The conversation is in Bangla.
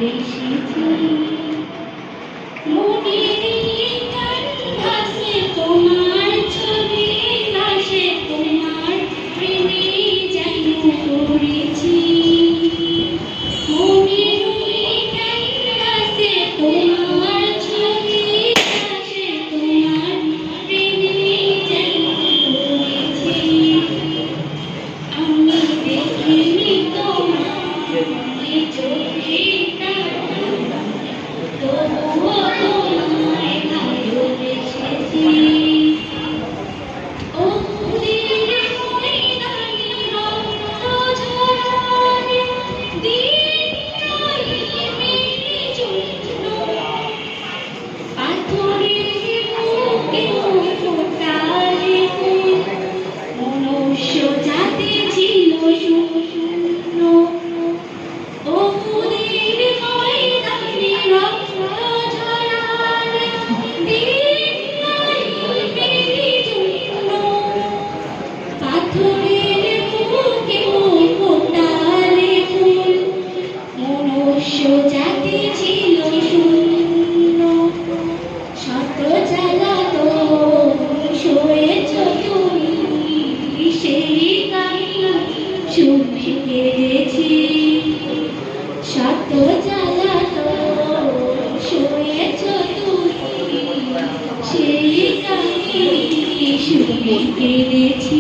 এসেছি মনের ক্যানভাসে তোমার ছবি ভাসে তোমার প্রেমে যেন পড়েছি মনের ক্যানভাসে তোমার ছবি ভাসে তোমার প্রেমে যেন পড়েছি আমি দেখিনি তোমার চোখে তবুও তোমায় ভালোবেসেছি অপুরের ময়দানে রক্ত ঝরানে দিনটাই মেরে চূর্ণ পাথরের বুকে ফোটালে ফুল মনুষ্য জাতি ছিল শূন্য অপুরের ময়দানে রক্ত ঝরানে দিনটাই মেরে চূর্ণ পাথরের বুকে ফোটালে ফুল মনুষ্য জাতি ছিল শূন্য শত জ্বালাতন সয়েছ তুমি সেই কাহিনী শুনে কেঁদেছি শত জ্বালাতন সয়েছ তুমি সেই কাহিনী শুনে কেঁদেছি